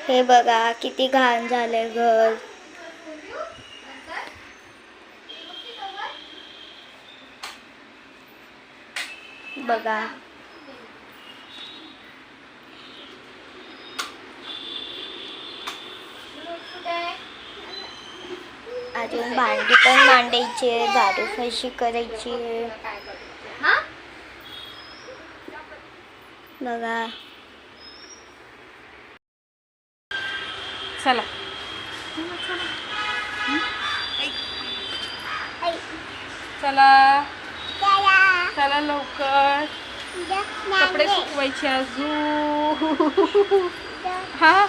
हे बघा किती घाण झालंय घर. बघा अजून भांडी पण मांडायची, झाडू फरशी करायची. बघा चला चला चला लवकर, कपडे सुकवायचे अजून. हा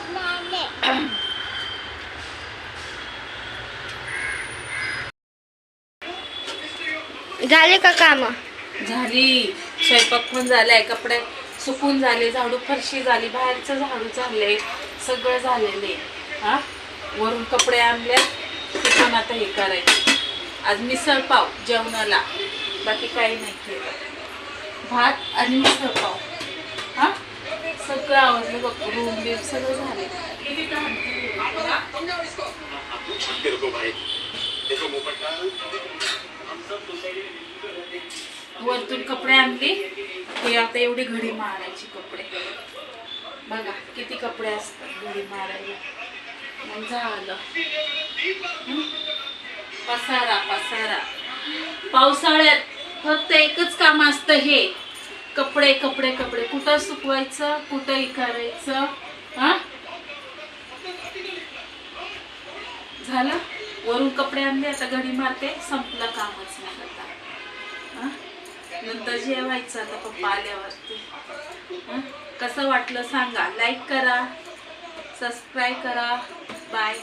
झाले का काम? झाली, स्वयंपाक पण झालाय, कपडे सुकून झाले, झाडू फरशी झाली, बाहेरचं झाडू झाले, सगळं झालेले. हा वरून कपडे आणले, पण आता हे करायचे. आज मिसळ पाव जेवणाला, बाकी काही नाही केलं. भात आणि मिसळ पाव. हा सगळं आवडलं बघ, रूम बीम सगळं झाले. वरतून कपडे आणले, हे आता एवढी घडी मारायची कपडे. बघा किती कपडे असतात घडी मारायला. मग झालं पसारा पसारा. पावसाळ्यात फक्त एकच काम असतं, हे कपडे कपडे कपडे. कुठं सुकवायचं, कुठंही करायचं. हा झालं, वरून कपडे आणले, आता घडी मारते, संपलं कामच नाही आता. नंतर जेवायचं आता पप्पा आल्यावरती. कसं वाटलं सांगा, लाईक करा, सबस्क्राईब करा. बाय.